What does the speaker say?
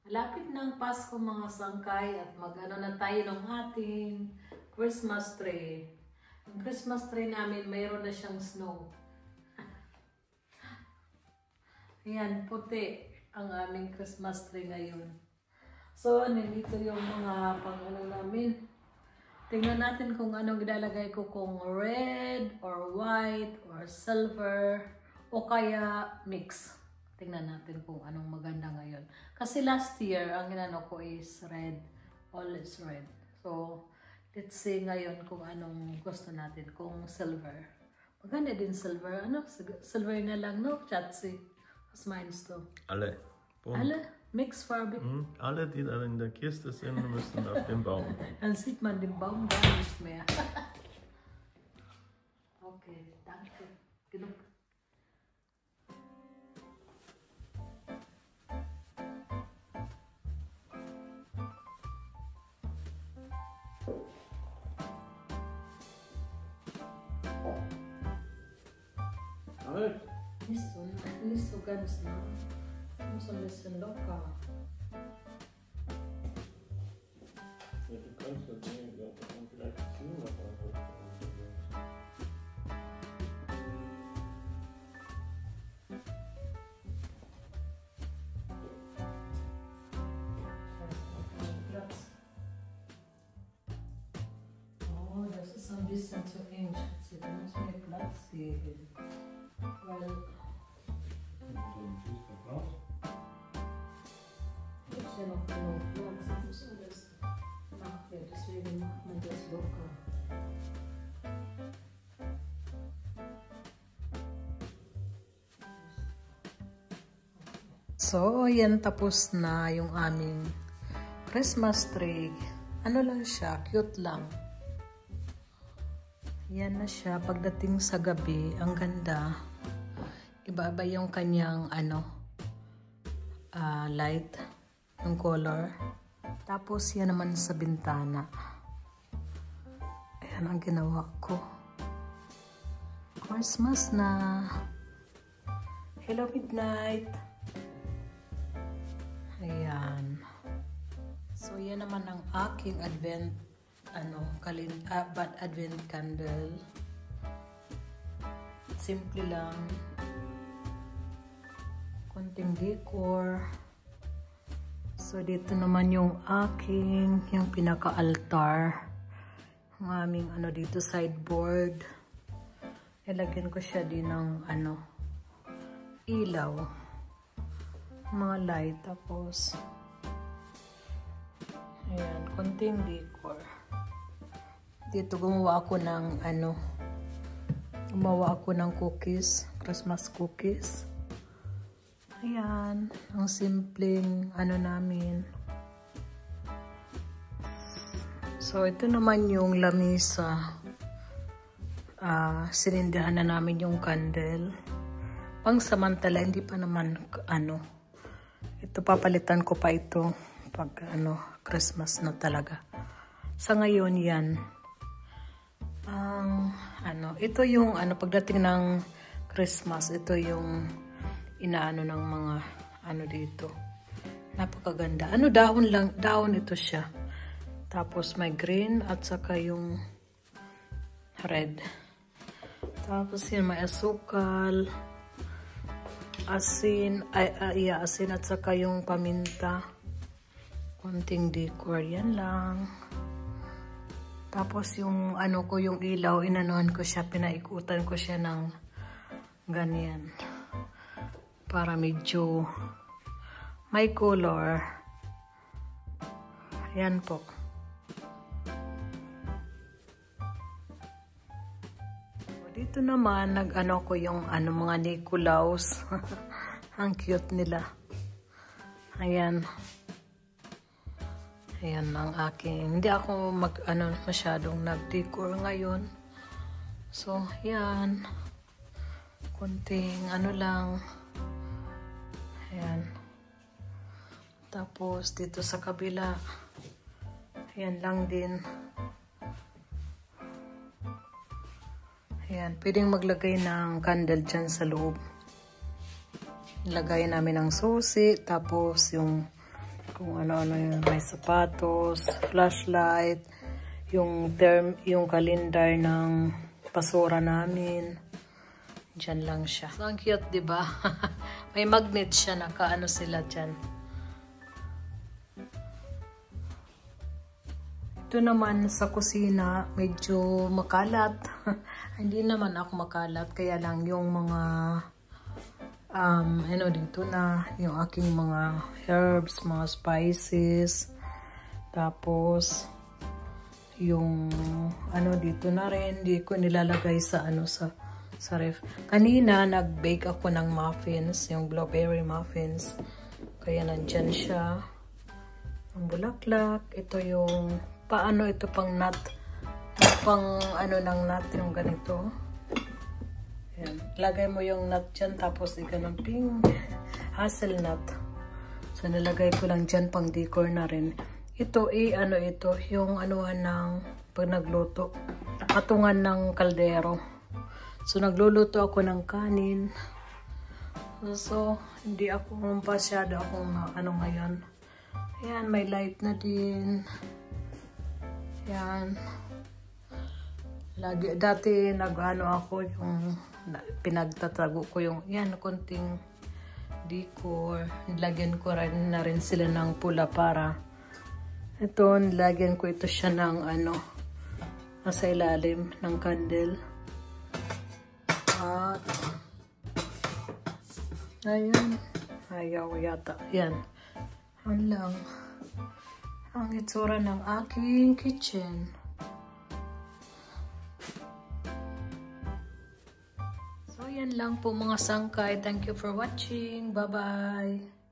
Malapit na ang Pasko mga sangkay at mag-ano na tayo ng ating Christmas tree. Ang Christmas tree namin mayroon na siyang snow. Ayan, puti ang aming Christmas tree ngayon. So, nandito yung mga pang-ano namin. Tingnan natin kung anong ilalagay ko, kung red or white or silver o kaya mix. Tingnan natin kung anong maganda ngayon. Kasi last year, ang inano ko is red. All is red. So, let's see ngayon kung anong gusto natin. Kung silver. Maganda din silver. Ano? Silver na lang, no? Chatsi. Was meinst du? Alle. Bunt. Alle? Mixfarbig? Alle, die da in der Kiste sind, müssen auf den Baum. Dann sieht man den Baum gar nicht mehr. Okay, danke. Genug. Nicht so ganz nah. Muss ein bisschen locker. Ja, du kannst das nehmen, ja, und vielleicht ziehen wir einfach. Oh, das ist ein bisschen zu eng, Schatzi. Da muss mir Platz geben. Weil ist ja noch genug Platz. Ich muss alles. Ach ja, deswegen macht man das locker. So, yan tapos na yung aming Christmas tree. Ano lang siya, cute lang. Yan na siya. Pagdating sa gabi, ang ganda. Iba-iba yung kanyang light, yung color. Tapos yan naman sa bintana. Ayan ang ginawa ko. Christmas na. Hello midnight. Ayan. So yan naman ang aking advent advent candle. Simple lang. Konting decor. So, dito naman yung yung pinaka-altar. Yung aming, dito sideboard. Ilagyan ko siya din ng, ilaw. Mga light. Tapos, ayan, konting decor. Dito gumawa ako ng, cookies. Christmas cookies. Ayan, ang simpleng namin. So, ito naman yung lamisa. Sinindihan na namin yung candle. Pang samantala, hindi pa naman, ito papalitan ko pa ito pag, Christmas na talaga. Sa ngayon, yan. Ito yung, pagdating ng Christmas, ito yung inaano ng mga dito. Napakaganda. Dahon lang, dahon ito siya. Tapos may green at saka yung red. Tapos yun may asukal, asin at saka yung paminta. Konting decor, yan lang. Tapos yung yung ilaw, inanuhan ko siya, pinaikutan ko siya ng ganyan. Para medyo may color. Ayan po. Dito naman, ko yung mga Nicolaus. Ang cute nila. Ayan. Ayan ang aking. Hindi ako masyadong nag-decor ngayon. So, yan. Kunting lang. Ayan. Tapos, dito sa kabila, ayan lang din. Ayan, pwedeng maglagay ng candle dyan sa loob. Lagay namin ng susi, tapos yung Kung ano-ano yun. May sapatos, flashlight, yung kalendar ng basura namin. Diyan lang siya. So, ang cute, diba? May magnet siya. Nakaano sila dyan. Ito naman sa kusina, medyo makalat. Hindi naman ako makalat. Kaya lang yung mga dito na yung aking mga herbs, mga spices. Tapos yung dito na rin, hindi ko nilalagay sa sa ref. Kanina nag-bake ako ng muffins, yung blueberry muffins. Kaya nandyan siya. Ang bulaklak, ito yung ito pang nut. Pang ng nut yung ganito. Ayan. Lagay mo yung nut dyan, tapos ganun ping hazelnut. So nilagay ko lang dyan pang decor na rin. Ito ito yung ng pag nagluto, patungan ng kaldero. So nagluluto ako ng kanin. So hindi ako masyado akong ngayon. Ayan, may light na din. Ayan. Dati ako yung pinagtatago ko yung konting decor. Nilagyan ko na rin sila ng pula para ito, nilagyan ko ito siya ng nasa ilalim ng candle. At ayun, ayaw yata. Yan. Yan lang ang itsura ng aking kitchen. So yan lang po mga sangkay. Thank you for watching. Bye-bye.